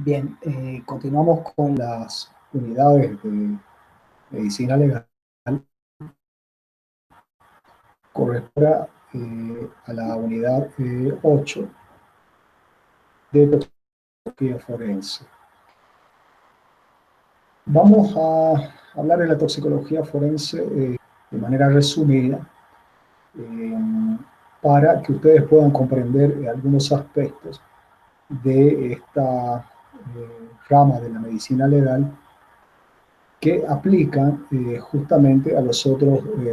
Bien, continuamos con las unidades de medicina legal. Corresponde a la unidad 8 de toxicología forense. Vamos a hablar de la toxicología forense de manera resumida eh, para que ustedes puedan comprender algunos aspectos de esta rama de la medicina legal que aplican justamente a los otros y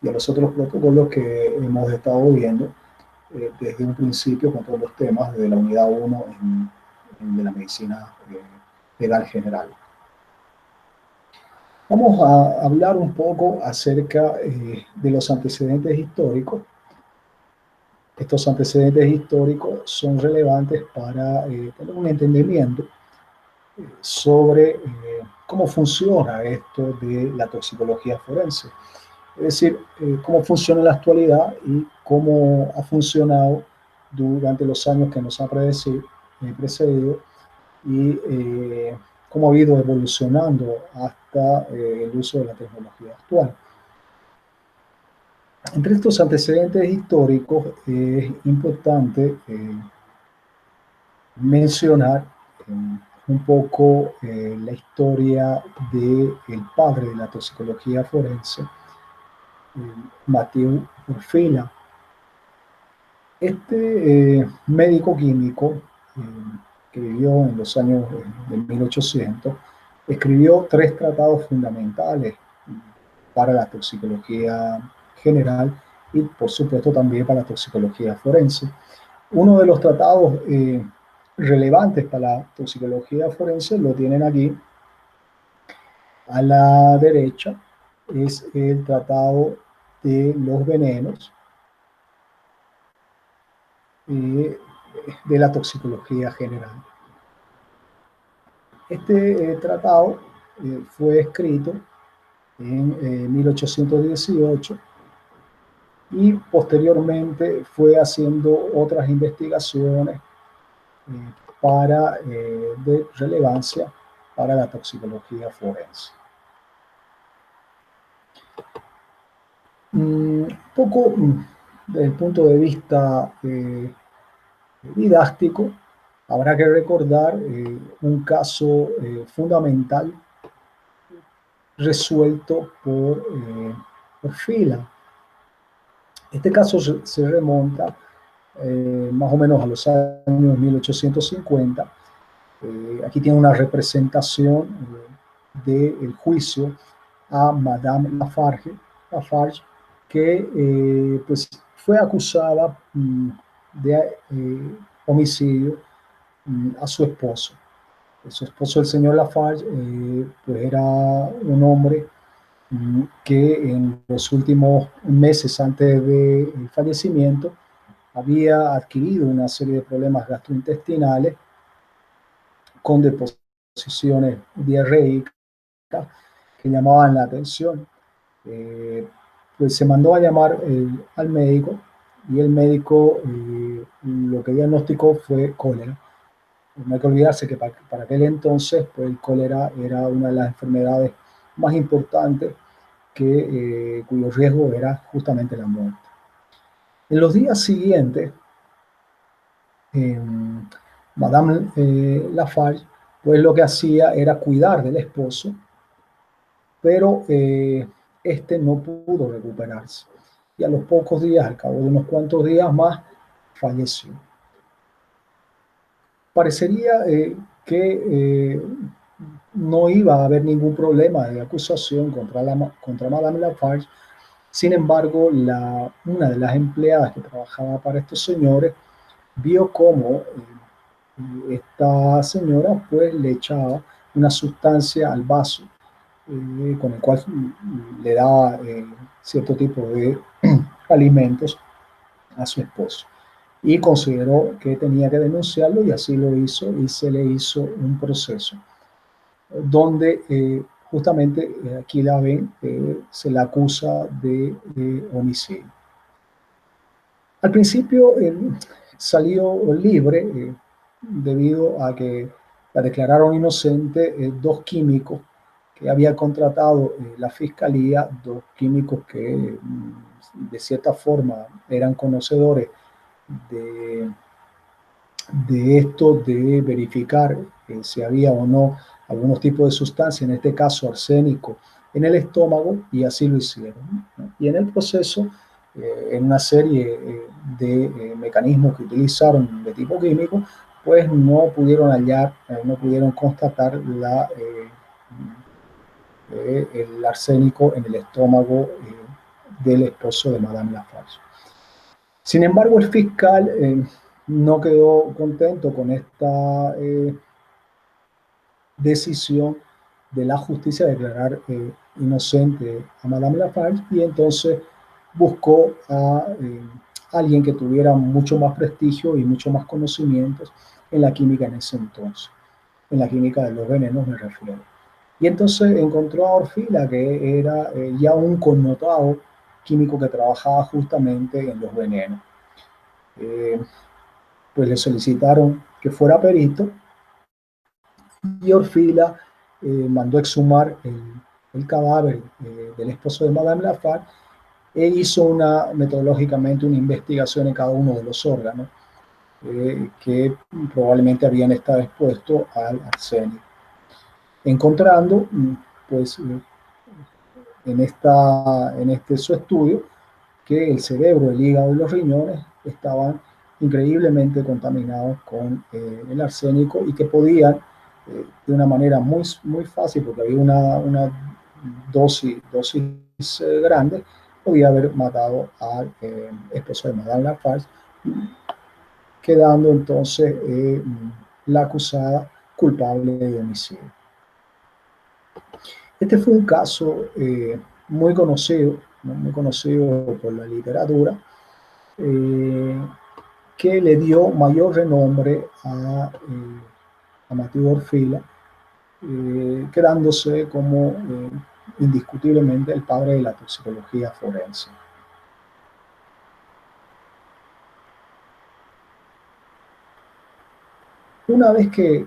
a los otros protocolos que hemos estado viendo desde un principio con todos los temas de la unidad 1 de la medicina legal general. Vamos a hablar un poco acerca de los antecedentes históricos. Estos antecedentes históricos son relevantes para tener un entendimiento sobre cómo funciona esto de la toxicología forense. Es decir, cómo funciona en la actualidad y cómo ha funcionado durante los años que nos han precedido y cómo ha ido evolucionando hasta el uso de la tecnología actual. Entre estos antecedentes históricos es importante mencionar un poco la historia del padre de la toxicología forense, Mathieu Orfila. Este médico químico que vivió en los años de 1800 escribió 3 tratados fundamentales para la toxicología general y por supuesto también para la toxicología forense. Uno de los tratados relevantes para la toxicología forense lo tienen aquí a la derecha, es el tratado de los venenos de la toxicología general. Este tratado fue escrito en 1818 y posteriormente fue haciendo otras investigaciones de relevancia para la toxicología forense. Un poco desde el punto de vista didáctico, habrá que recordar un caso fundamental resuelto por Fila. Este caso se remonta más o menos a los años 1850. Aquí tiene una representación del juicio a Madame Lafarge que pues fue acusada de homicidio a su esposo. Su esposo, el señor Lafarge, pues era un hombre que en los últimos meses antes del fallecimiento había adquirido una serie de problemas gastrointestinales con deposiciones diarreicas que llamaban la atención. Pues se mandó a llamar al médico y el médico lo que diagnosticó fue cólera. No hay que olvidarse que para aquel entonces pues, el cólera era una de las enfermedades más importantes cuyo riesgo era justamente la muerte. En los días siguientes, Madame Lafarge pues lo que hacía era cuidar del esposo, pero este no pudo recuperarse. Y a los pocos días, al cabo de unos cuantos días más, falleció. Parecería que no iba a haber ningún problema de acusación contra Madame Lafarge. Sin embargo, una de las empleadas que trabajaba para estos señores vio cómo esta señora pues le echaba una sustancia al vaso con el cual le daba cierto tipo de alimentos a su esposo. Y consideró que tenía que denunciarlo y así lo hizo y se le hizo un proceso donde justamente aquí la ven, se la acusa de homicidio. Al principio salió libre debido a que la declararon inocente dos químicos que había contratado la fiscalía, dos químicos que de cierta forma eran conocedores de, de esto, de verificar si había o no algunos tipos de sustancia, en este caso arsénico, en el estómago, y así lo hicieron, ¿no? Y en el proceso, en una serie de mecanismos que utilizaron de tipo químico, pues no pudieron hallar, no pudieron constatar el arsénico en el estómago del esposo de Madame Lafarge. Sin embargo, el fiscal no quedó contento con esta decisión de la justicia de declarar inocente a Madame Lafarge, y entonces buscó a alguien que tuviera mucho más prestigio y mucho más conocimientos en la química en ese entonces, en la química de los venenos me refiero. Y entonces encontró a Orfila, que era ya un connotado químico que trabajaba justamente en los venenos. Pues le solicitaron que fuera perito, y Orfila mandó exhumar el cadáver del esposo de Madame Lafarge e hizo metodológicamente una investigación en cada uno de los órganos que probablemente habían estado expuestos al arsénico, encontrando pues en este su estudio que el cerebro, el hígado y los riñones estaban increíblemente contaminados con el arsénico, y que podían, de una manera muy, muy fácil, porque había una dosis grande, podía haber matado al esposo de Madame Lafarge, quedando entonces la acusada culpable de homicidio. Este fue un caso muy conocido, ¿no? Muy conocido por la literatura, que le dio mayor renombre a Mathieu Orfila, quedándose como indiscutiblemente el padre de la toxicología forense. Una vez que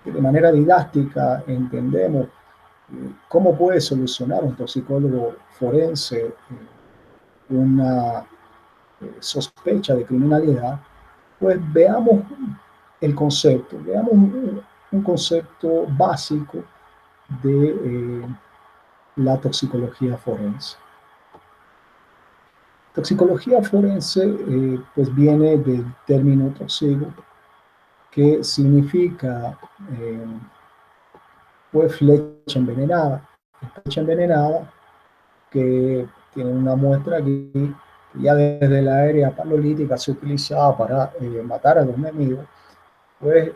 de manera didáctica entendemos cómo puede solucionar un toxicólogo forense una sospecha de criminalidad, pues veamos el concepto, veamos un concepto básico de la toxicología forense. Toxicología forense pues viene del término toxico, que significa pues flecha envenenada. Flecha envenenada que tiene una muestra aquí, que ya desde la era paleolítica se utilizaba para matar a los enemigos. Pues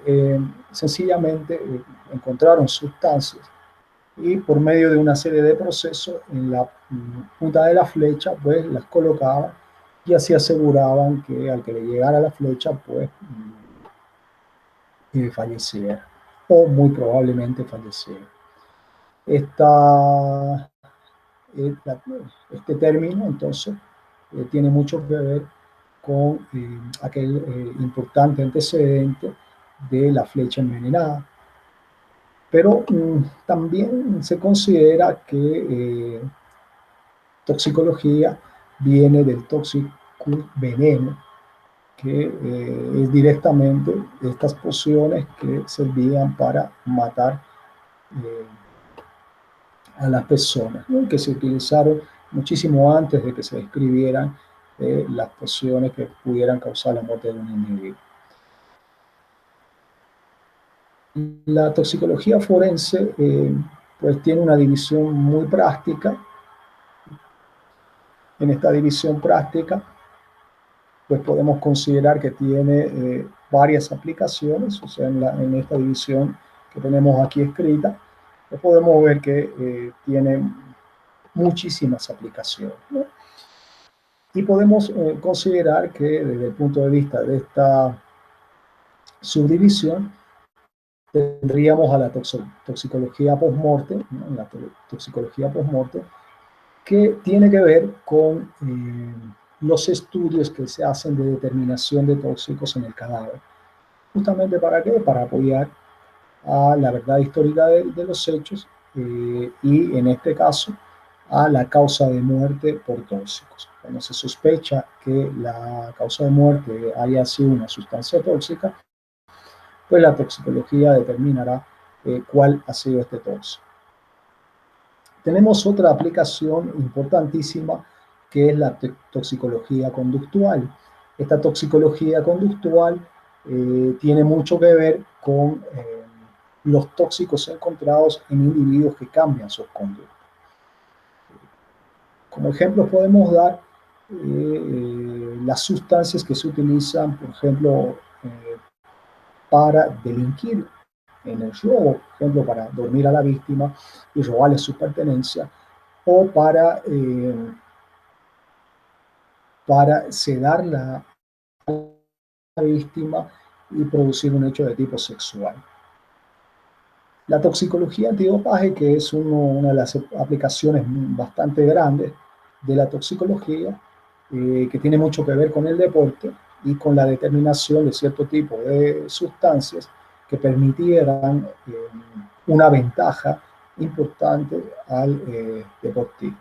sencillamente encontraron sustancias, y por medio de una serie de procesos en la punta de la flecha pues las colocaban, y así aseguraban que al que le llegara la flecha pues falleciera, o muy probablemente falleciera. Este término entonces tiene mucho que ver con aquel importante antecedente de la flecha envenenada. Pero también se considera que toxicología viene del toxicus veneno, que es directamente estas pociones que servían para matar a las personas, ¿no? Que se utilizaron muchísimo antes de que se describieran las pociones que pudieran causar la muerte de un individuo. La toxicología forense pues tiene una división muy práctica. En esta división práctica pues podemos considerar que tiene varias aplicaciones, o sea, en esta división que tenemos aquí escrita, pues podemos ver que tiene muchísimas aplicaciones, ¿no? Y podemos considerar que desde el punto de vista de esta subdivisión, tendríamos a la toxicología post-mortem, ¿no? La toxicología post-mortem, que tiene que ver con los estudios que se hacen de determinación de tóxicos en el cadáver. ¿Justamente para qué? Para apoyar a la verdad histórica de los hechos y en este caso a la causa de muerte por tóxicos. Cuando se sospecha que la causa de muerte haya sido una sustancia tóxica, pues la toxicología determinará cuál ha sido este tóxico. Tenemos otra aplicación importantísima que es la toxicología conductual. Esta toxicología conductual tiene mucho que ver con los tóxicos encontrados en individuos que cambian sus conductas. Como ejemplo podemos dar las sustancias que se utilizan, por ejemplo, para delinquir en el robo, por ejemplo, para dormir a la víctima y robarle su pertenencia, o para sedar la víctima y producir un hecho de tipo sexual. La toxicología antidopaje, que es una de las aplicaciones bastante grandes de la toxicología, que tiene mucho que ver con el deporte y con la determinación de cierto tipo de sustancias que permitieran una ventaja importante al deportista.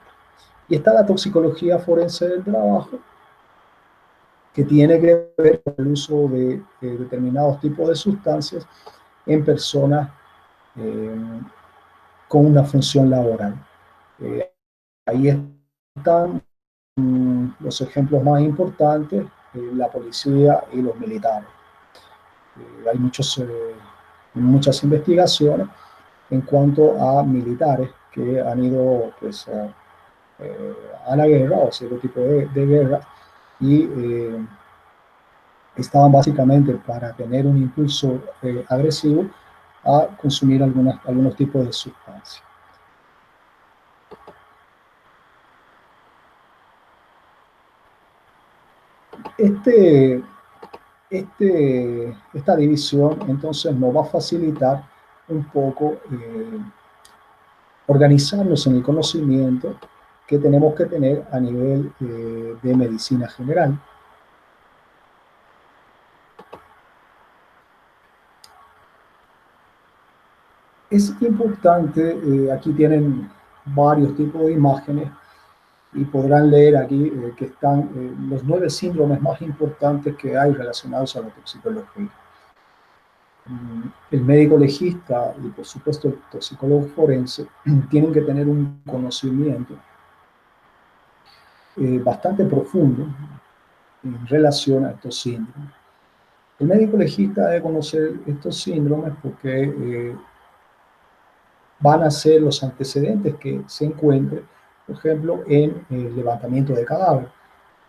Y está la toxicología forense del trabajo, que tiene que ver con el uso de determinados tipos de sustancias en personas eh, con una función laboral. Eh, Ahí están los ejemplos más importantes, la policía y los militares. Hay muchas investigaciones en cuanto a militares que han ido pues, a la guerra o a cierto tipo de guerra y estaban básicamente para tener un impulso agresivo a consumir algunos tipos de sustancias. Este, esta división entonces nos va a facilitar un poco organizarnos en el conocimiento que tenemos que tener a nivel de medicina general. Es importante, aquí tienen varios tipos de imágenes y podrán leer aquí que están los 9 síndromes más importantes que hay relacionados a la toxicología. El médico legista y por supuesto el toxicólogo forense tienen que tener un conocimiento bastante profundo en relación a estos síndromes. El médico legista debe conocer estos síndromes porque van a ser los antecedentes que se encuentren, por ejemplo, en el levantamiento de cadáver.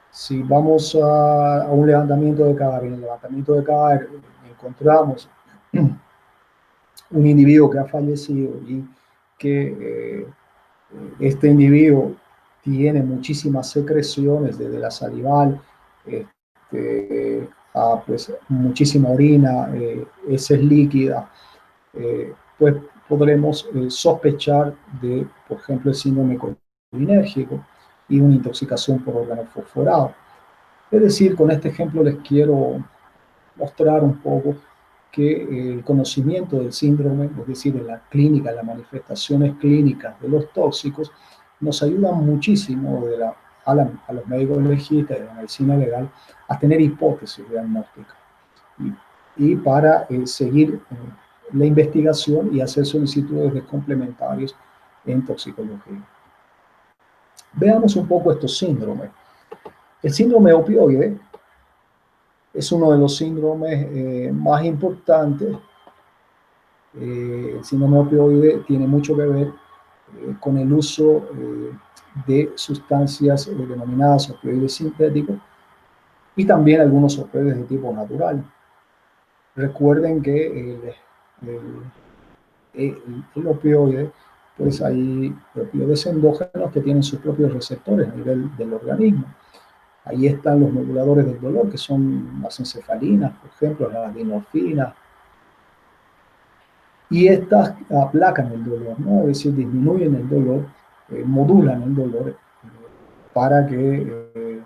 Si vamos a un levantamiento de cadáver, en el levantamiento de cadáver encontramos un individuo que ha fallecido y que este individuo tiene muchísimas secreciones desde la salival, a pues muchísima orina, heces líquida, pues podremos sospechar de, por ejemplo, el síndrome colinérgico y una intoxicación por órgano fosforado. Es decir, con este ejemplo les quiero mostrar un poco que el conocimiento del síndrome, es decir, en la clínica, en las manifestaciones clínicas de los tóxicos, nos ayuda muchísimo a los médicos legistas y de la medicina legal a tener hipótesis diagnósticas y para seguir la investigación y hacer solicitudes de complementarios en toxicología. Veamos un poco estos síndromes. El síndrome opioide es uno de los síndromes más importantes. El síndrome opioide tiene mucho que ver con el uso de sustancias denominadas opioides sintéticos y también algunos opioides de tipo natural. Recuerden que el opioide, pues hay opioides endógenos que tienen sus propios receptores a nivel del organismo. Ahí están los moduladores del dolor, que son las encefalinas, por ejemplo, la dinorfina. Y estas aplacan el dolor, ¿no? Es decir, disminuyen el dolor, modulan el dolor para que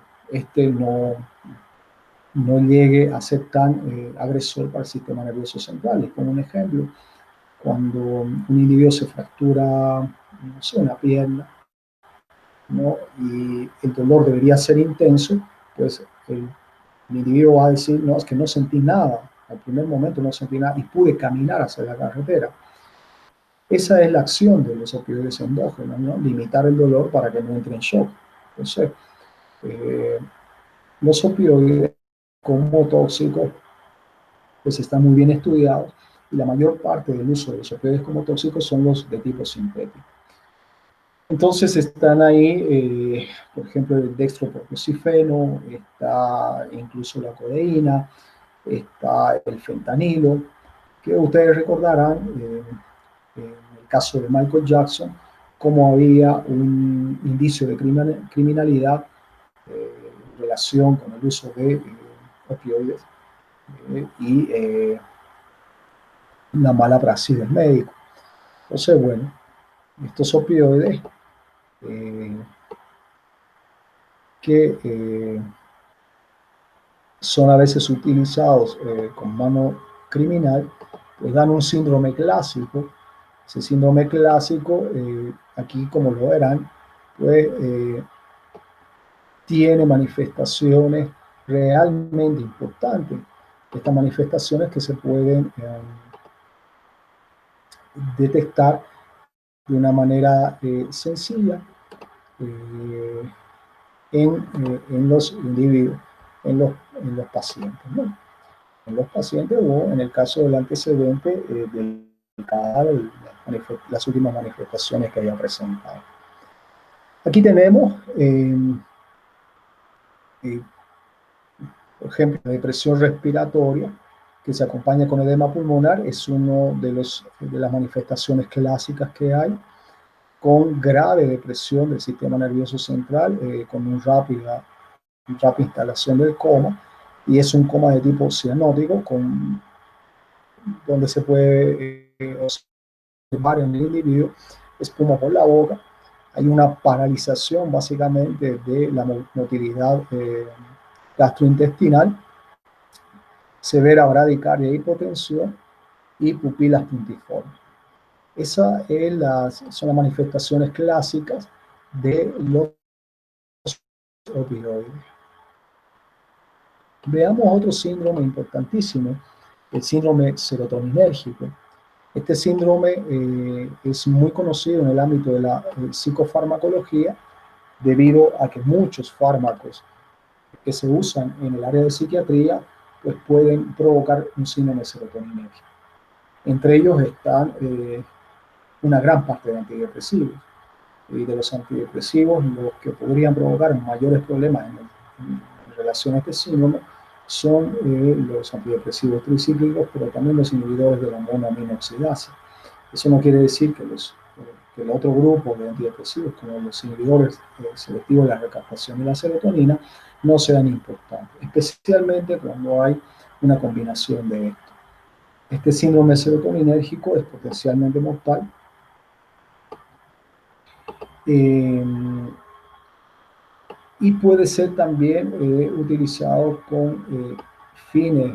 no llegue a ser tan agresor para el sistema nervioso central. Y como un ejemplo, cuando un individuo se fractura, no sé, una pierna, ¿no? Y el dolor debería ser intenso, pues el individuo va a decir, no, es que no sentí nada, al primer momento no sentí nada y pude caminar hacia la carretera. Esa es la acción de los opioides endógenos, ¿no? Limitar el dolor para que no entre en shock. Entonces, eh, los opioides como tóxicos pues están muy bien estudiados y la mayor parte del uso de los opioides como tóxicos son los de tipo sintético. Entonces están ahí, por ejemplo, el dextroprostafeno, está incluso la codeína, está el fentanilo, que ustedes recordarán en el caso de Michael Jackson, cómo había un indicio de criminalidad en relación con el uso de opioides y una mala praxis del médico. Entonces, bueno, estos opioides eh, que son a veces utilizados con mano criminal, pues dan un síndrome clásico. Ese síndrome clásico, aquí como lo verán, pues tiene manifestaciones realmente importantes. Estas manifestaciones que se pueden detectar de una manera sencilla eh, en los individuos, en los pacientes, ¿no? En los pacientes o en el caso del antecedente del cadáver, las últimas manifestaciones que haya presentado. Aquí tenemos, eh, por ejemplo, la depresión respiratoria que se acompaña con edema pulmonar, es una de las manifestaciones clásicas que hay, con grave depresión del sistema nervioso central, con una rápida instalación del coma, y es un coma de tipo cianótico, donde se puede observar en el individuo espuma por la boca, hay una paralización básicamente de la motilidad gastrointestinal, severa bradicardia e hipotensión y pupilas puntiformes. Esas son las manifestaciones clásicas de los opioides. Veamos otro síndrome importantísimo, el síndrome serotoninérgico. Este síndrome es muy conocido en el ámbito de la psicofarmacología debido a que muchos fármacos que se usan en el área de psiquiatría pues pueden provocar un síndrome serotoninérgico. Entre ellos están una gran parte de antidepresivos. Y de los antidepresivos, los que podrían provocar mayores problemas en relación a este síndrome son los antidepresivos tricíclicos, pero también los inhibidores de la monoaminoxidasa. Eso no quiere decir que el otro grupo de antidepresivos, como los inhibidores selectivos de la recaptación de la serotonina, no sean importantes, especialmente cuando hay una combinación de esto. Este síndrome serotoninérgico es potencialmente mortal. Eh, y puede ser también utilizado con fines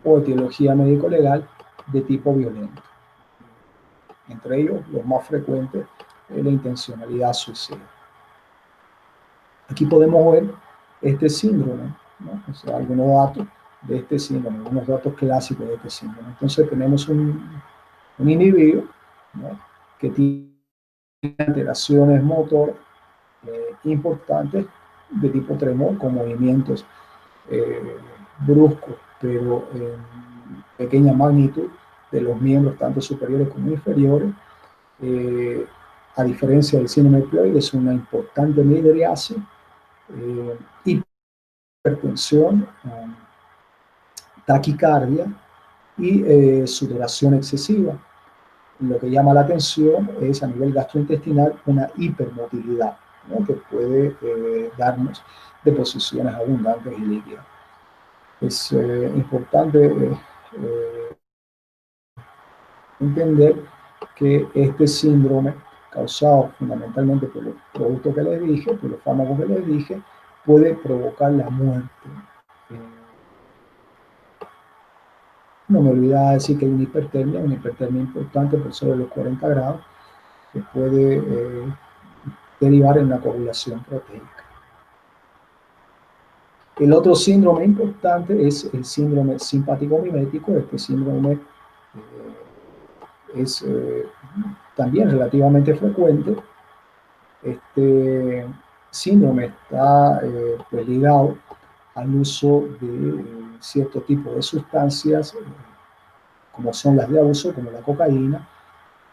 o etiología médico-legal de tipo violento. Entre ellos, los más frecuentes, la intencionalidad suicida. Aquí podemos ver este síndrome, ¿no? O sea, algunos datos de este síndrome, algunos datos clásicos de este síndrome. Entonces tenemos un individuo, ¿no?, que tiene alteraciones motoras importantes de tipo tremor, con movimientos bruscos, pero en pequeña magnitud de los miembros, tanto superiores como inferiores. A diferencia del síndrome opioide, es una importante midriasis, hipertensión, taquicardia y sudoración excesiva. Lo que llama la atención es a nivel gastrointestinal una hipermotilidad, ¿no?, que puede darnos deposiciones abundantes y líquidas. Es importante entender que este síndrome causado fundamentalmente por los productos que les dije, por los fármacos que les dije, puede provocar la muerte. No me olvidaba decir que hay una hipertermia importante por sobre los 40 grados, que puede derivar en una coagulación proteica. El otro síndrome importante es el síndrome simpático mimético. Este síndrome es también relativamente frecuente. Este síndrome está pues ligado al uso de cierto tipo de sustancias, como son las de abuso, como la cocaína,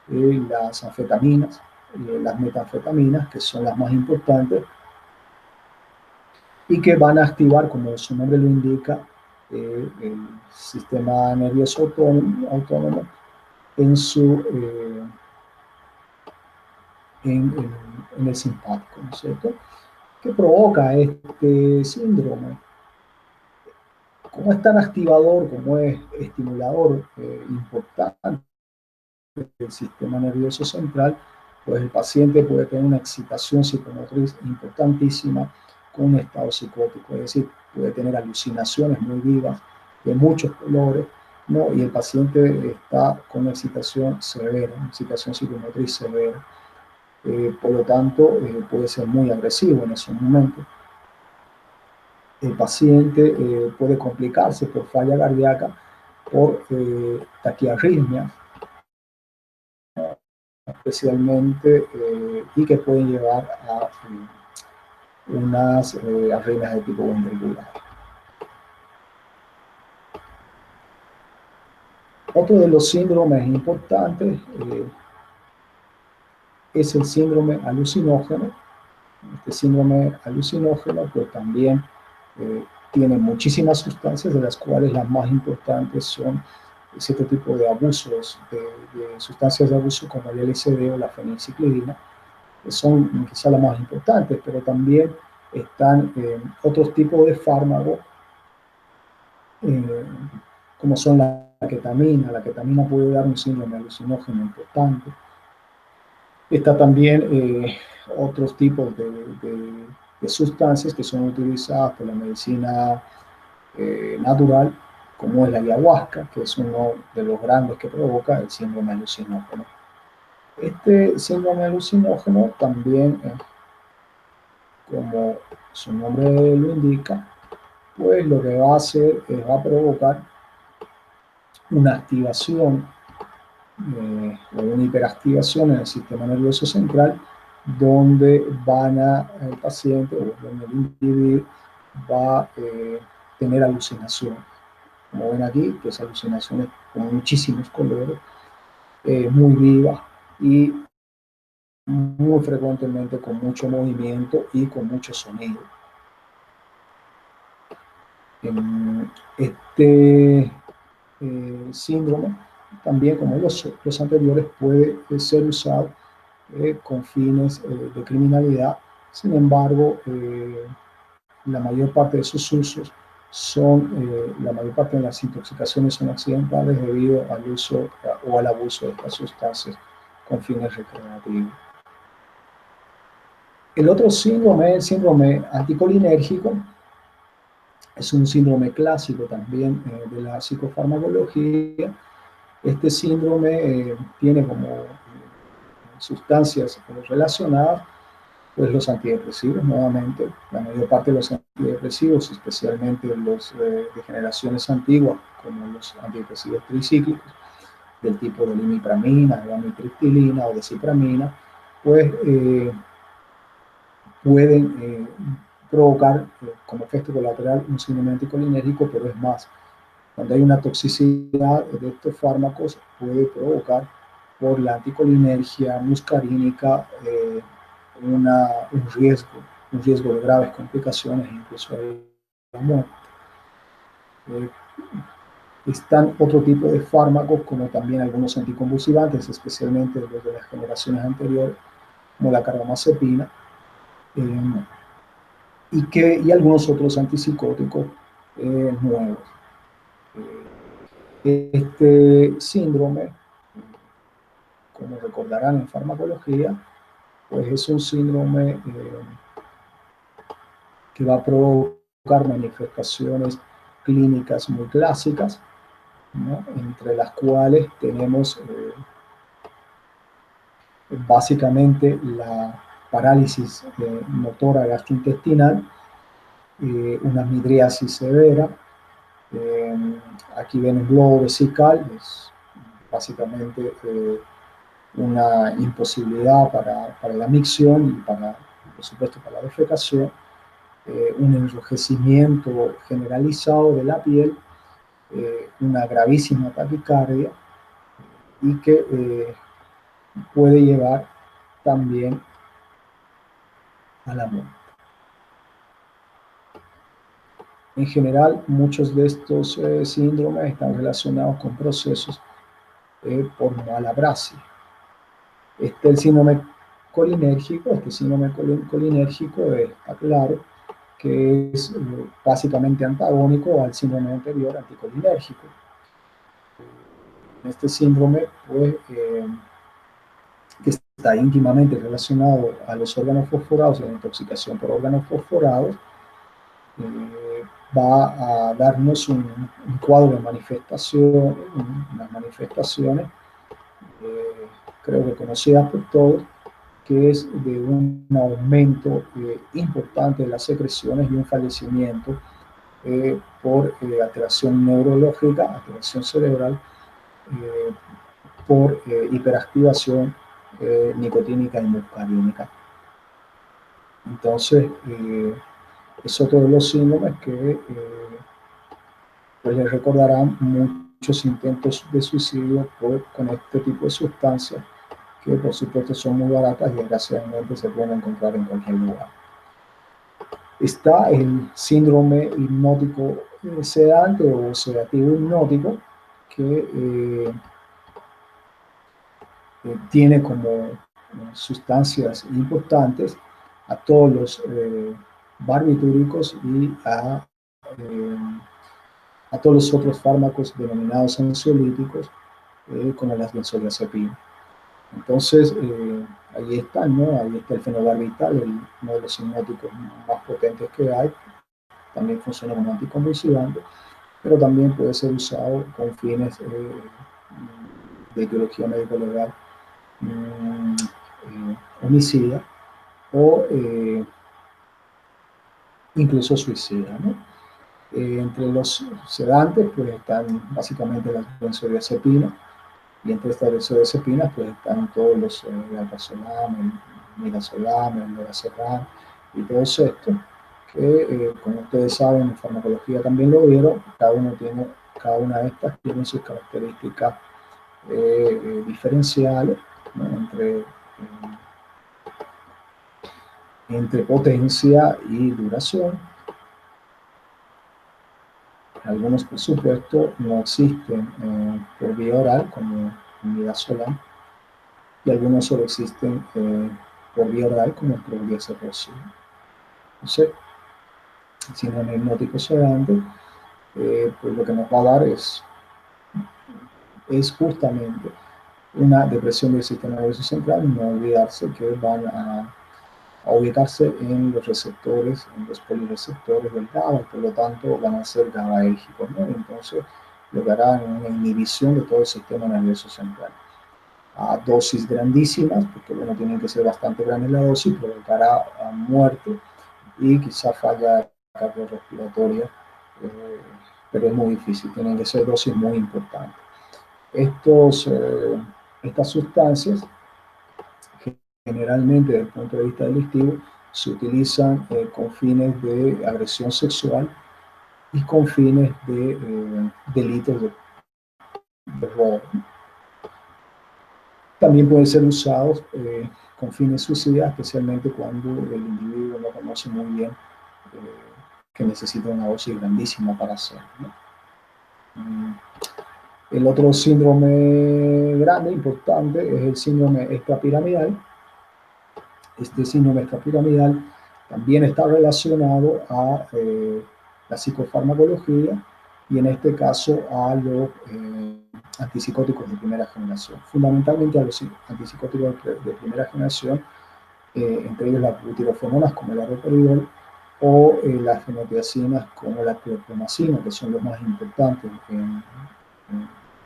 las anfetaminas, las metanfetaminas, que son las más importantes, y que van a activar, como su nombre lo indica, el sistema nervioso autónomo en, en el simpático, ¿no es cierto? ¿Qué provoca este síndrome? Como es tan activador, como es estimulador importante del sistema nervioso central, pues el paciente puede tener una excitación psicomotriz importantísima con un estado psicótico, es decir, puede tener alucinaciones muy vivas de muchos colores, ¿no? Y el paciente está con una excitación severa, una excitación psicomotriz severa. Por lo tanto, puede ser muy agresivo en esos momentos. El paciente puede complicarse por falla cardíaca, por taquiarritmias, especialmente, y que pueden llevar a unas arritmias de tipo ventricular. Otro de los síndromes importantes es el síndrome alucinógeno. Este síndrome alucinógeno pues también tiene muchísimas sustancias, de las cuales las más importantes son cierto tipo de abusos, de sustancias de abuso como el LSD o la fenilciclidina, que son quizá las más importantes, pero también están otros tipos de fármacos, eh, como son la ketamina. La ketamina puede dar un síndrome alucinógeno importante. Está también otros tipos de sustancias que son utilizadas por la medicina natural, como es la ayahuasca, que es uno de los grandes que provoca el síndrome alucinógeno. Este síndrome alucinógeno también, como su nombre lo indica, pues lo que va a hacer es va a provocar una activación o una hiperactivación en el sistema nervioso central, donde el paciente o donde el individuo va a tener alucinaciones. Como ven aquí, pues alucinaciones con muchísimos colores, muy vivas y muy frecuentemente con mucho movimiento y con mucho sonido. Este síndrome, también como los anteriores, puede ser usado con fines de criminalidad. Sin embargo, la mayor parte de sus usos la mayor parte de las intoxicaciones son accidentales debido al uso o al abuso de estas sustancias con fines recreativos. El otro síndrome, el síndrome anticolinérgico, es un síndrome clásico también de la psicofarmacología. Este síndrome tiene como sustancias relacionadas, pues los antidepresivos, nuevamente. La mayor parte de los antidepresivos, especialmente los de generaciones antiguas, como los antidepresivos tricíclicos, del tipo de limipramina, de amitriptilina o de cipramina, pues pueden provocar como efecto colateral un síndrome anticolinérgico, pero es más, cuando hay una toxicidad de estos fármacos, puede provocar por la anticolinergia muscarínica un riesgo de graves complicaciones, incluso de la muerte. Están otro tipo de fármacos, como también algunos anticonvulsivantes, especialmente los de las generaciones anteriores, como la carbamazepina, y algunos otros antipsicóticos nuevos. Este síndrome, como recordarán en farmacología, pues es un síndrome que va a provocar manifestaciones clínicas muy clásicas, ¿no? Entre las cuales tenemos básicamente la parálisis motora gastrointestinal, una midriasis severa. Aquí ven un globo vesical, es básicamente una imposibilidad para la micción y para, por supuesto, para la defecación, un enrojecimiento generalizado de la piel, una gravísima taquicardia y que puede llevar también a la muerte. En general, muchos de estos síndromes están relacionados con procesos por malabrasia. El síndrome colinérgico, está claro que es básicamente antagónico al síndrome anterior anticolinérgico. Este síndrome, pues, que está íntimamente relacionado a los órganos fosforados y a la intoxicación por órganos fosforados, va a darnos un cuadro de manifestación, unas manifestaciones, creo que conocidas por todos, que es de un aumento importante de las secreciones y un fallecimiento por alteración neurológica, alteración cerebral, por hiperactivación nicotínica y muscarínica. Entonces, es otro de los síndromes que pues les recordarán muchos intentos de suicidio con este tipo de sustancias, que por supuesto son muy baratas y desgraciadamente se pueden encontrar en cualquier lugar. Está el síndrome hipnótico sedante o sedativo hipnótico, que tiene como sustancias importantes a todos los barbitúricos y a todos los otros fármacos denominados ansiolíticos, como las benzodiazepinas. Entonces, ahí está, ¿no? Ahí está el fenobarbital, uno de los hipnóticos más potentes que hay. También funciona como anticonvulsivante, pero también puede ser usado con fines de etiología médico-legal homicida o incluso suicida, ¿no? Entre los sedantes, pues están básicamente las benzodiazepinas, y entre estas benzodiazepinas, pues están todos los alprazolam, el midazolam, el lorazepam y todos estos, que como ustedes saben, en farmacología también lo vieron, cada una de estas tiene sus características diferenciales, ¿no? Entre potencia y duración. Algunos, por supuesto, no existen por vía oral, como midazolam, y algunos solo existen por vía oral, como el clordiazepam. Entonces, el síndrome hipnótico sedante, pues lo que nos va a dar es justamente una depresión del sistema nervioso central. No olvidarse que van a ubicarse en los receptores, en los polireceptores del GABA, y por lo tanto van a ser GABAérgicos, ¿no? Entonces, lo que hará una inhibición de todo el sistema nervioso central. A dosis grandísimas, porque bueno, tienen que ser bastante grandes la dosis, provocará muerte y quizá falla cardiorrespiratoria, pero es muy difícil, tienen que ser dosis muy importantes. Estas sustancias, generalmente desde el punto de vista delictivo, se utilizan con fines de agresión sexual y con fines de delitos de robo. También pueden ser usados con fines suicidas, especialmente cuando el individuo no conoce muy bien que necesita una dosis grandísima para hacerlo, ¿no? El otro síndrome grande, importante, es el síndrome extrapiramidal. Este síndrome extrapiramidal también está relacionado a la psicofarmacología y en este caso a los antipsicóticos de primera generación. Fundamentalmente a los antipsicóticos de primera generación, entre ellos las butirofenonas como el arroperidol o las fenotiacinas como la clorpromacina, que son los más importantes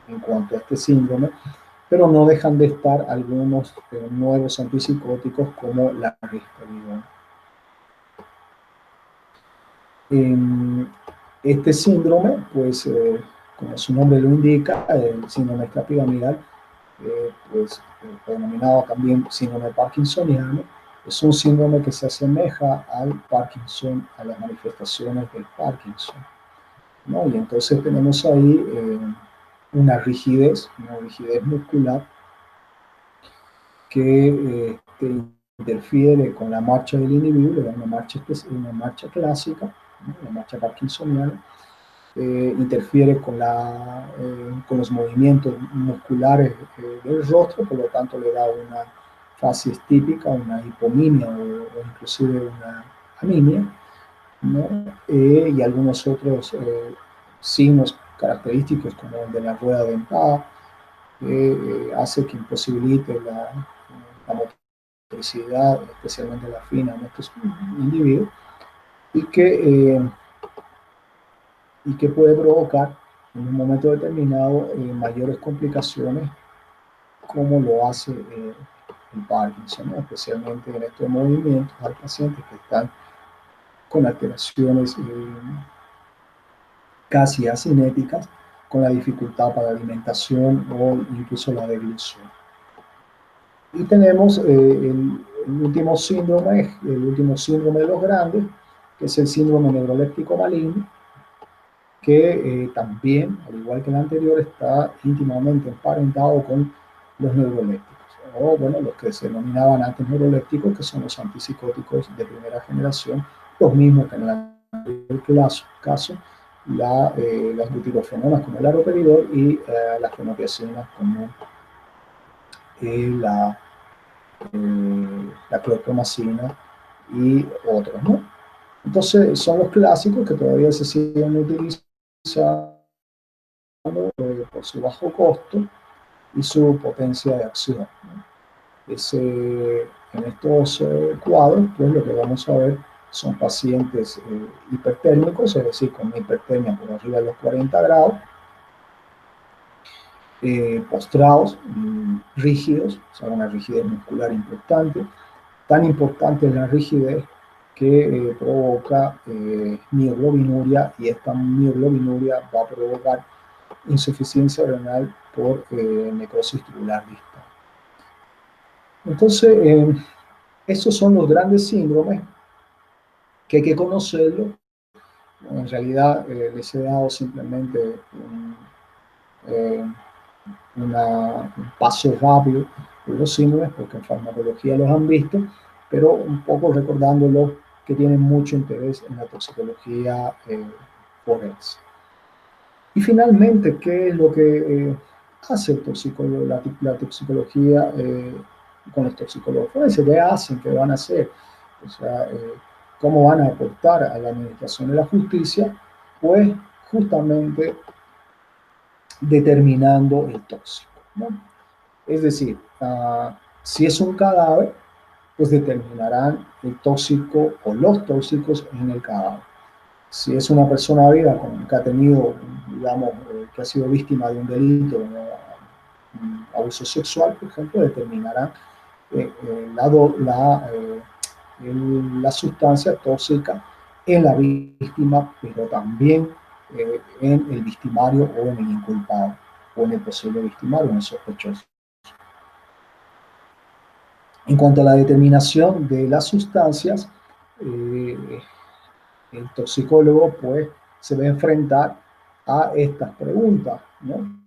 en cuanto a este síndrome, pero no dejan de estar algunos nuevos antipsicóticos como la risperidona. Este síndrome, pues, como su nombre lo indica, el síndrome extrapiramidal, pues, denominado también síndrome parkinsoniano, es un síndrome que se asemeja al Parkinson, a las manifestaciones del Parkinson, ¿no? Y entonces tenemos ahí una rigidez muscular que interfiere con la marcha del individuo, una marcha clásica, ¿no? La marcha parkinsoniana, interfiere con los movimientos musculares del rostro, por lo tanto le da una facies típica, una hipominia o inclusive una anemia, ¿no? Y algunos otros signos característicos como el de la rueda dentada, que hace que imposibilite la motricidad, especialmente la fina, en estos individuos, y que puede provocar en un momento determinado mayores complicaciones como lo hace el Parkinson, ¿no? Especialmente en estos movimientos hay pacientes que están con alteraciones casi asinéticas, con la dificultad para la alimentación o incluso la deglución. Y tenemos el último síndrome de los grandes, que es el síndrome neuroléptico maligno, que también, al igual que el anterior, está íntimamente emparentado con los neurolépticos, o bueno, los que se denominaban antes neurolépticos, que son los antipsicóticos de primera generación, los mismos que en el anterior caso, las butirofenonas como el arroperidol y las fenotiacinas como la clorpromacina y otros, ¿no? Entonces, son los clásicos que todavía se siguen utilizando por su bajo costo y su potencia de acción, ¿no? En estos cuadros, pues lo que vamos a ver son pacientes hipertérmicos, es decir, con hipertermia por arriba de los 40 grados, postrados, rígidos, o sea, una rigidez muscular importante. Tan importante es la rigidez que provoca mioglobinuria, y esta mioglobinuria va a provocar insuficiencia renal por necrosis tubular distal. Entonces, estos son los grandes síndromes que hay que conocerlo. En realidad, les he dado simplemente eh, un paso rápido por los síndromes, porque en farmacología los han visto, pero un poco recordándolos que tienen mucho interés en la toxicología forense. Y finalmente, ¿qué es lo que hace la toxicología con los toxicólogos forenses? ¿Qué hacen? ¿Qué van a hacer? O sea, ¿cómo van a aportar a la administración de la justicia? Pues justamente determinando el tóxico, ¿no? Es decir, si es un cadáver, pues determinarán el tóxico o los tóxicos en el cadáver. Si es una persona viva que ha tenido, digamos, que ha sido víctima de un delito, un abuso sexual, por ejemplo, determinarán la sustancia tóxica en la víctima, pero también en el victimario o en el inculpado, o en el posible victimario, en el sospechoso. En cuanto a la determinación de las sustancias, el toxicólogo pues se va a enfrentar a estas preguntas, ¿no?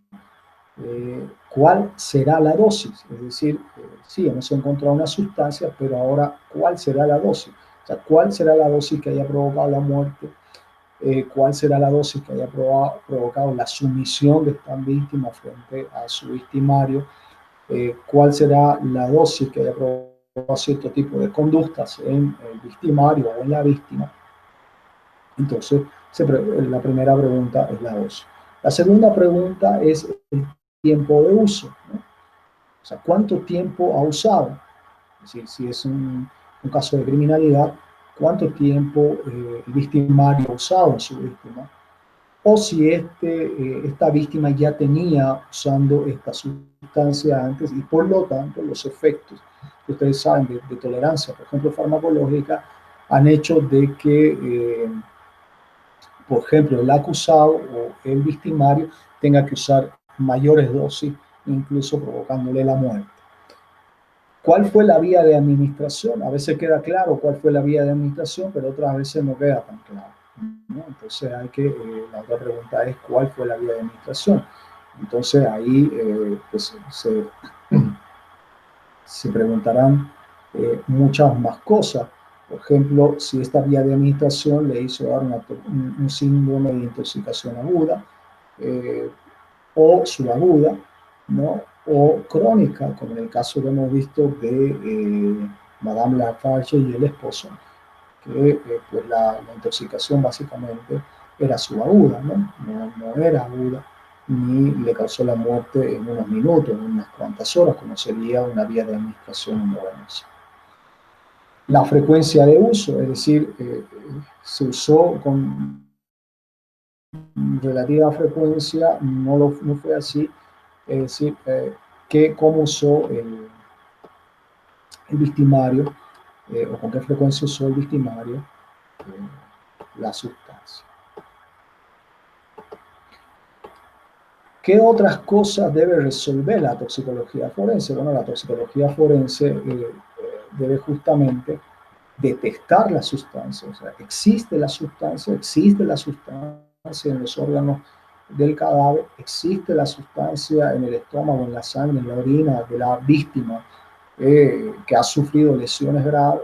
¿Cuál será la dosis? Es decir, sí, hemos encontrado una sustancia, pero ahora, ¿cuál será la dosis? O sea, ¿cuál será la dosis que haya provocado la muerte? ¿Cuál será la dosis que haya provocado la sumisión de esta víctima frente a su victimario? ¿Cuál será la dosis que haya provocado cierto tipo de conductas en el victimario o en la víctima? Entonces, la primera pregunta es la dosis. La segunda pregunta es el tiempo de uso, ¿no? O sea, ¿cuánto tiempo ha usado? Es decir, si es un caso de criminalidad, cuánto tiempo el victimario ha usado a su víctima, o si esta víctima ya tenía usando esta sustancia antes y por lo tanto los efectos que ustedes saben de tolerancia, por ejemplo, farmacológica, han hecho de que, por ejemplo, el acusado o el victimario tenga que usar mayores dosis, incluso provocándole la muerte. ¿Cuál fue la vía de administración? A veces queda claro cuál fue la vía de administración, pero otras veces no queda tan claro, ¿no? Entonces la otra pregunta es cuál fue la vía de administración. Entonces ahí pues, se preguntarán muchas más cosas. Por ejemplo, si esta vía de administración le hizo dar un síndrome de intoxicación aguda eh, o subaguda, ¿no? O crónica, como en el caso que hemos visto de Madame Lafarge y el esposo, que pues la intoxicación básicamente era subaguda, ¿no? No era aguda, ni le causó la muerte en unos minutos, en unas cuantas horas, como sería una vía de administración endovenosa. La frecuencia de uso, es decir, se usó con relativa frecuencia, no fue así, es decir, cómo usó el victimario o con qué frecuencia usó el victimario la sustancia. ¿Qué otras cosas debe resolver la toxicología forense? Bueno, la toxicología forense debe justamente detectar la sustancia. O sea, existe la sustancia en los órganos del cadáver, existe la sustancia en el estómago, en la sangre, en la orina de la víctima que ha sufrido lesiones graves,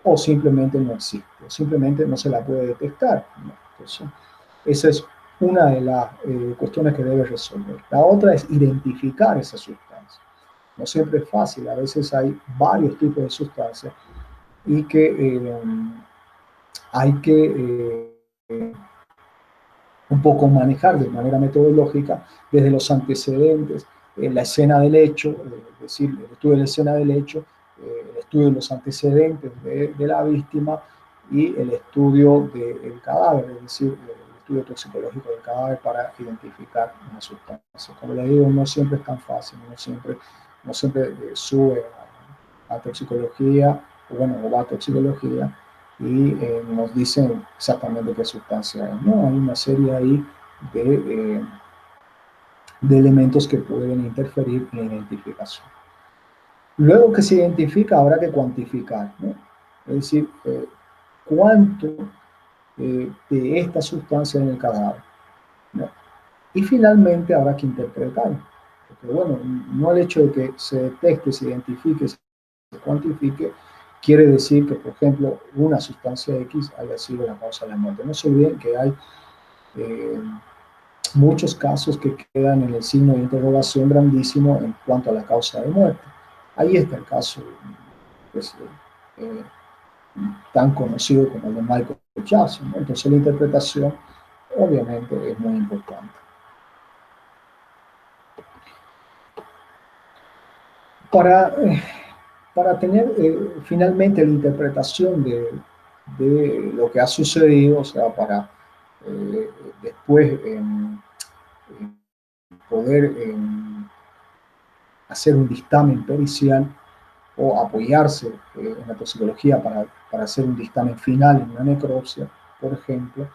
o simplemente no existe, o simplemente no se la puede detectar, ¿no? Entonces, esa es una de las cuestiones que debe resolver. La otra es identificar esa sustancia. No siempre es fácil, a veces hay varios tipos de sustancias y que hay que un poco manejar de manera metodológica desde los antecedentes, la escena del hecho, es decir, el estudio de la escena del hecho, el estudio de los antecedentes de la víctima y el estudio del cadáver, es decir, el estudio toxicológico del cadáver para identificar una sustancia. Como les digo, no siempre es tan fácil, no siempre sube a toxicología, o bueno, o va a toxicología, y nos dicen exactamente qué sustancia es. No, hay una serie ahí de, de elementos que pueden interferir en la identificación. Luego que se identifica, habrá que cuantificar, ¿no? Es decir, cuánto de esta sustancia en el cadáver, ¿no? Y finalmente habrá que interpretar, porque bueno, no el hecho de que se detecte, se identifique, se cuantifique, quiere decir que, por ejemplo, una sustancia X haya sido la causa de la muerte. No se olviden que hay eh, muchos casos que quedan en el signo de interrogación grandísimo en cuanto a la causa de muerte. Ahí está el caso pues, eh, tan conocido como el de Michael Jackson, ¿no? Entonces la interpretación obviamente es muy importante. Para, para tener finalmente la interpretación de lo que ha sucedido, o sea, para eh, después poder hacer un dictamen pericial o apoyarse en la toxicología para hacer un dictamen final en una necropsia, por ejemplo,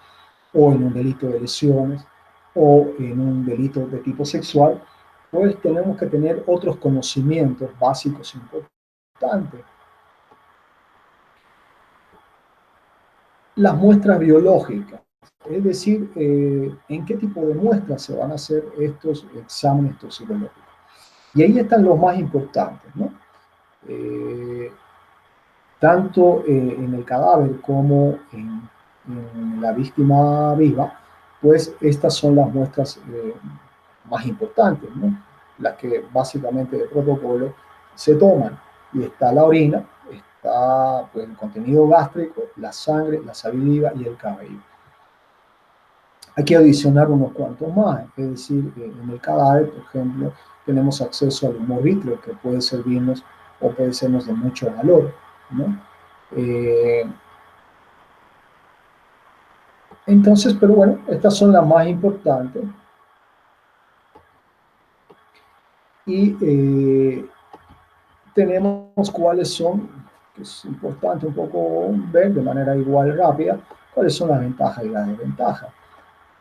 o en un delito de lesiones, o en un delito de tipo sexual, pues tenemos que tener otros conocimientos básicos importantes. Las muestras biológicas, es decir, en qué tipo de muestras se van a hacer estos exámenes toxicológicos. Y ahí están los más importantes, ¿no? Eh, tanto en el cadáver como en la víctima viva, pues estas son las muestras más importantes, ¿no? Las que básicamente de protocolo se toman. Y está la orina, está pues, el contenido gástrico, la sangre, la saliva y el cabello. Hay que adicionar unos cuantos más, es decir, en el cadáver, por ejemplo, tenemos acceso al humor vítreo que puede servirnos o puede sernos de mucho valor, ¿no? Entonces, pero bueno, estas son las más importantes. Y tenemos cuáles son, que es importante un poco ver de manera igual rápida, cuáles son las ventajas y las desventajas.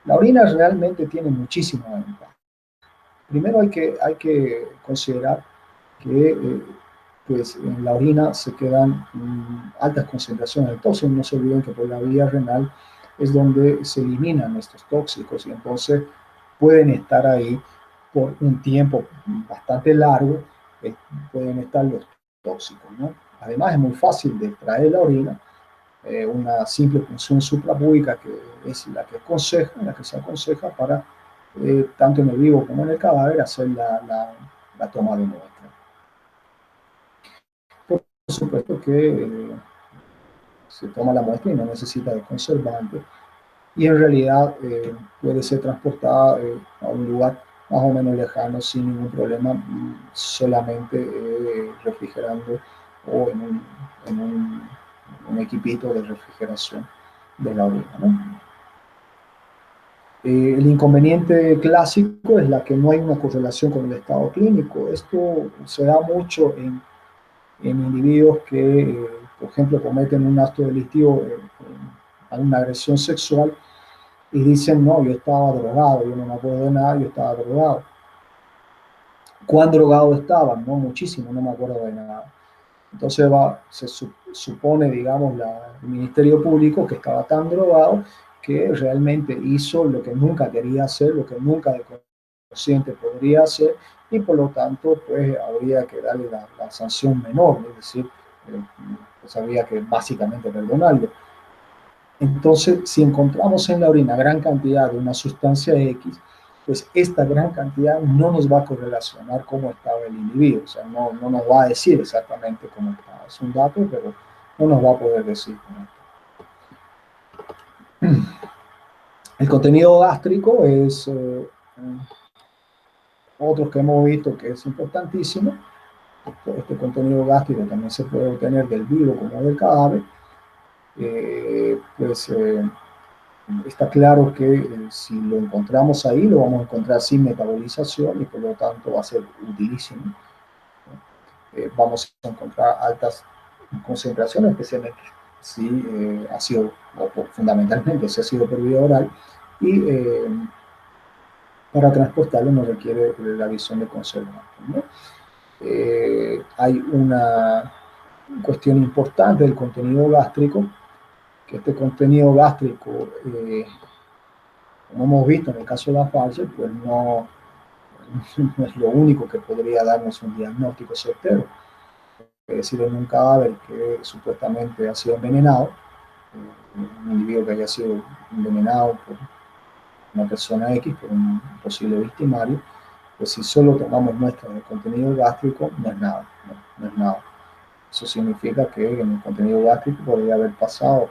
La orina realmente tiene muchísimas ventajas. Primero hay que considerar que pues en la orina se quedan altas concentraciones de tóxicos. No se olviden que por la vía renal es donde se eliminan estos tóxicos y entonces pueden estar ahí por un tiempo bastante largo, eh, pueden estar los tóxicos, ¿no? Además es muy fácil de extraer la orina, una simple punción suprapúbica que es la que se aconseja para tanto en el vivo como en el cadáver hacer la toma de muestra. Por supuesto que se toma la muestra y no necesita de conservante y en realidad puede ser transportada a un lugar más o menos lejano sin ningún problema, solamente refrigerando o en un equipito de refrigeración de la orina, ¿no? El inconveniente clásico es la que no hay una correlación con el estado clínico. Esto se da mucho en individuos que, por ejemplo, cometen un acto delictivo, alguna agresión sexual, y dicen, no, yo estaba drogado, yo no me acuerdo de nada, yo estaba drogado. ¿Cuán drogado estaban? No, muchísimo, no me acuerdo de nada. Entonces se supone, digamos, el Ministerio Público que estaba tan drogado que realmente hizo lo que nunca quería hacer, lo que nunca de consciente podría hacer, y por lo tanto, pues habría que darle la sanción menor, es decir, pues habría que básicamente perdonarlo. Entonces, si encontramos en la orina gran cantidad de una sustancia X, pues esta gran cantidad no nos va a correlacionar cómo estaba el individuo, o sea, no nos va a decir exactamente cómo estaba. Es un dato, pero no nos va a poder decir cómo está. El contenido gástrico es otro que hemos visto que es importantísimo. Este contenido gástrico también se puede obtener del vivo como del cadáver. Pues está claro que si lo encontramos ahí, lo vamos a encontrar sin metabolización y por lo tanto va a ser utilísimo. Vamos a encontrar altas concentraciones, especialmente si ha sido, o fundamentalmente si ha sido por vía oral, y para transportarlo no requiere la visión de conservante, ¿no? Hay una cuestión importante del contenido gástrico, que este contenido gástrico como hemos visto en el caso de la Pfizer, pues no es lo único que podría darnos un diagnóstico certero. Es decir, en un cadáver que supuestamente ha sido envenenado, un individuo que haya sido envenenado por una persona X, por un posible victimario, pues si solo tomamos muestras de contenido gástrico, no es nada, no es nada. Eso significa que en el contenido gástrico podría haber pasado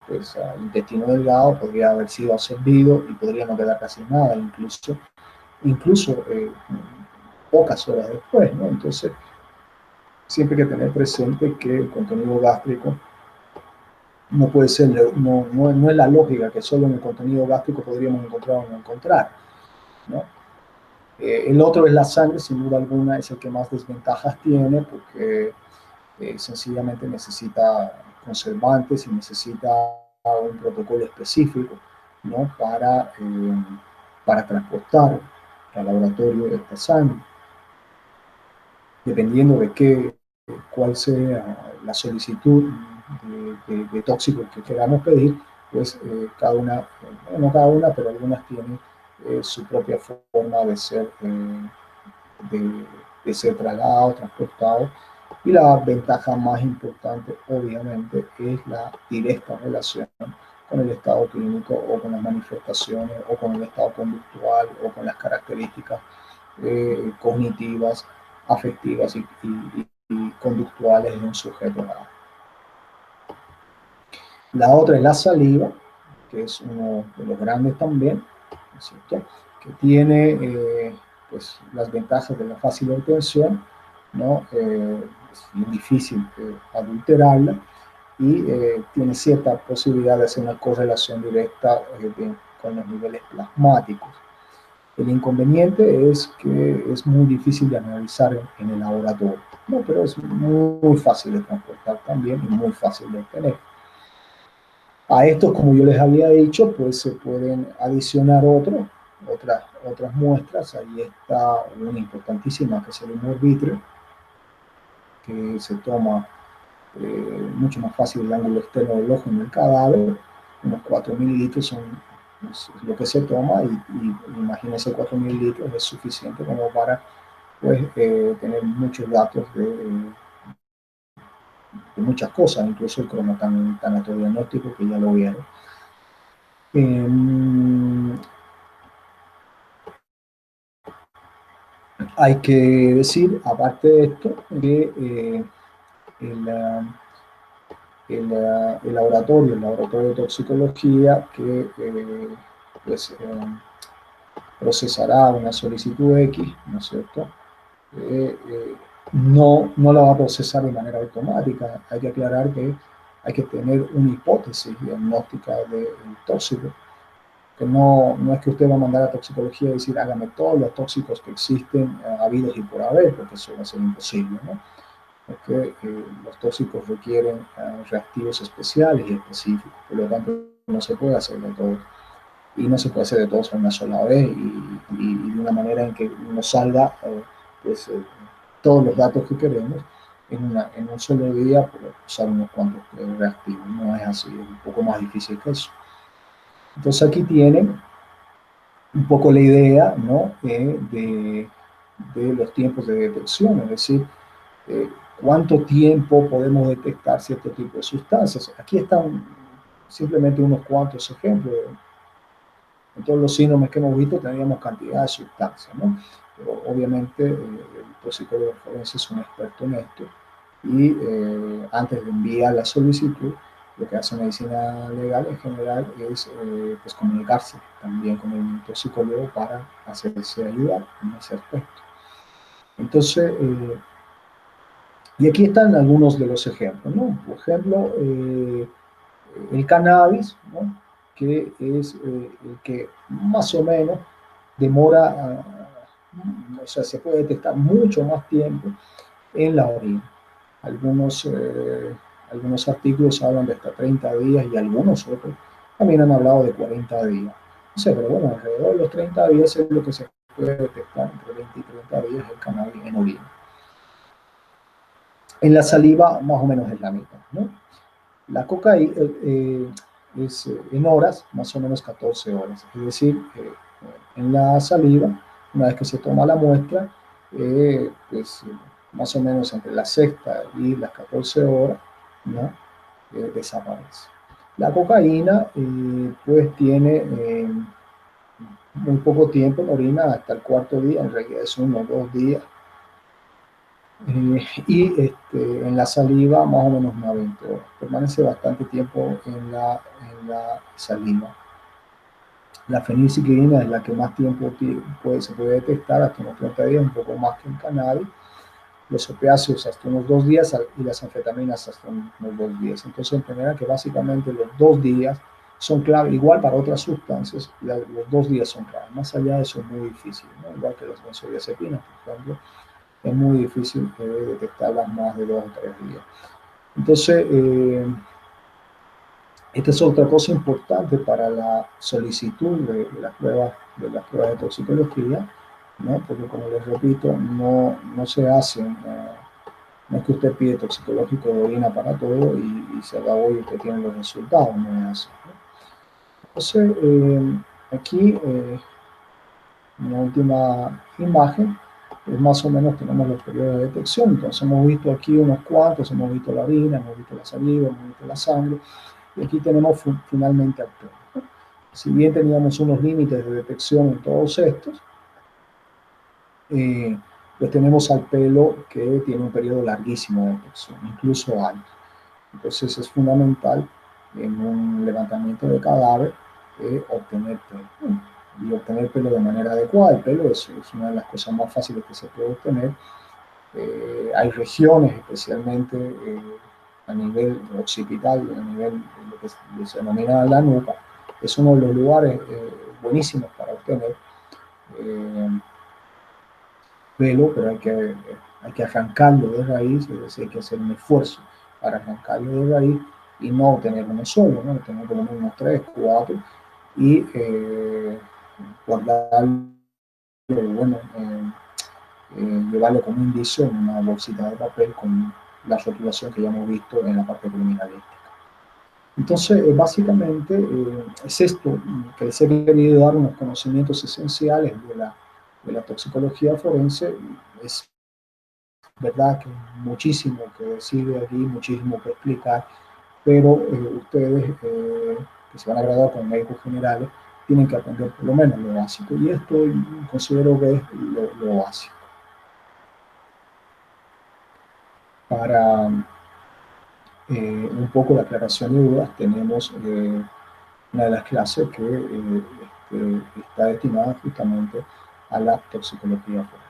pues al intestino delgado, podría haber sido absorbido y podría no quedar casi nada, incluso pocas horas después, ¿no? Entonces, siempre hay que tener presente que el contenido gástrico no puede ser, no es la lógica que solo en el contenido gástrico podríamos encontrar o no encontrar, ¿no? El otro es la sangre, sin duda alguna, es el que más desventajas tiene porque sencillamente necesita conservantes y necesita un protocolo específico, ¿no? Para transportar al laboratorio esta sangre. Dependiendo cuál sea la solicitud de tóxicos que queramos pedir, pues cada una, no cada una, pero algunas tienen su propia forma de ser trasladado, transportado. Y la ventaja más importante, obviamente, es la directa relación con el estado clínico o con las manifestaciones o con el estado conductual o con las características cognitivas, afectivas y conductuales de un sujeto dado. La otra es la saliva, que es uno de los grandes también, ¿no es cierto? Que tiene pues, las ventajas de la fácil obtención, ¿no? Es difícil adulterarla y tiene cierta posibilidad de hacer una correlación directa con los niveles plasmáticos. El inconveniente es que es muy difícil de analizar en el laboratorio, ¿no? Pero es muy fácil de transportar también y muy fácil de obtener. A estos, como yo les había dicho, pues se pueden adicionar otras muestras. Ahí está una importantísima que es el humor vítreo, que se toma mucho más fácil el ángulo externo del ojo en el cadáver. Unos 4 mililitros son lo que se toma y imagínense 4 mililitros es suficiente como para pues, tener muchos datos de muchas cosas, incluso el cronotanatodiagnóstico que ya lo vieron. Eh, Hay que decir, aparte de esto, que el, el laboratorio de toxicología que pues, procesará una solicitud X, ¿no es cierto? No la va a procesar de manera automática. Hay que aclarar que hay que tener una hipótesis diagnóstica del tóxico, que no es que usted va a mandar a toxicología y decir hágame todos los tóxicos que existen habidos y por haber, porque eso va a ser imposible, ¿no? Porque los tóxicos requieren reactivos especiales y específicos, por lo tanto no se puede hacer de todo y no se puede hacer de todos a una sola vez y de una manera en que nos salga pues, todos los datos que queremos en un solo día por usar unos cuantos reactivos. No es así, es un poco más difícil que eso. Entonces aquí tienen un poco la idea, ¿no? De los tiempos de detección, es decir, eh, cuánto tiempo podemos detectar cierto tipo de sustancias. Aquí están simplemente unos cuantos ejemplos. En todos los síndromes que hemos visto teníamos cantidad de sustancias, ¿no? Pero obviamente el toxicólogo forense es un experto en esto y antes de enviar la solicitud, lo que hace medicina legal en general es pues comunicarse también con el toxicólogo para hacerse ayudar en ese aspecto. Entonces, y aquí están algunos de los ejemplos, ¿no? Por ejemplo, el cannabis, ¿no? Que es el que más o menos demora, o sea, se puede detectar mucho más tiempo en la orina. Algunos, algunos artículos hablan de hasta 30 días y algunos otros también han hablado de 40 días. No sé, pero bueno, alrededor de los 30 días es lo que se puede detectar entre 20 y 30 días el cannabis en orina. En la saliva más o menos es la mitad, ¿no? La cocaína es en horas, más o menos 14 horas. Es decir, en la saliva, una vez que se toma la muestra, pues más o menos entre la sexta y las 14 horas, ¿no? Desaparece. La cocaína, pues tiene muy poco tiempo en la orina, hasta el cuarto día, en realidad es 1 o 2 días, y en la saliva más o menos 90 horas. Permanece bastante tiempo en la saliva. La fenilciclina es la que más tiempo se puede detectar, hasta unos 30 días, un poco más que el cannabis. Los opiáceos hasta unos 2 días y las anfetaminas hasta unos 2 días. Entonces entenderán que básicamente los 2 días son clave, igual para otras sustancias, los 2 días son clave. Más allá de eso es muy difícil, ¿no? Igual que las benzodiazepinas, por ejemplo, es muy difícil detectarlas más de 2 o 3 días. Entonces, esta es otra cosa importante para la solicitud de las pruebas de toxicología, ¿no? Porque como les repito, no se hacen, no es que usted pide toxicológico de orina para todo y se acabó y usted tiene los resultados, no es así, ¿no? Entonces, aquí, en la última imagen, pues más o menos tenemos los periodos de detección. Entonces hemos visto aquí unos cuantos, hemos visto la orina, hemos visto la saliva, hemos visto la sangre, y aquí tenemos finalmente al pelo, ¿no? Si bien teníamos unos límites de detección en todos estos, eh, pues tenemos al pelo que tiene un periodo larguísimo de detección, incluso años. Entonces es fundamental en un levantamiento de cadáver obtener pelo, ¿no? Y obtener pelo de manera adecuada. El pelo es una de las cosas más fáciles que se puede obtener Hay regiones, especialmente a nivel occipital, a nivel de lo que se denomina la nuca, es uno de los lugares buenísimos para obtener pelo, pero hay que arrancarlo de raíz, es decir, hay que hacer un esfuerzo para arrancarlo de raíz y no tener uno solo, ¿no? Tener por lo menos unos 3, 4 y guardarlo, bueno, llevarlo como indicio en una bolsita de papel con la rotulación que ya hemos visto en la parte criminalística. Entonces, básicamente es esto, que les he querido dar unos conocimientos esenciales de la toxicología forense. Es verdad que muchísimo que decir de aquí, muchísimo que explicar, pero ustedes que se van a graduar como médicos generales tienen que aprender por lo menos lo básico, y esto considero que es lo básico. Para un poco la aclaración de dudas, tenemos una de las clases que está destinada justamente a la toxicología forense.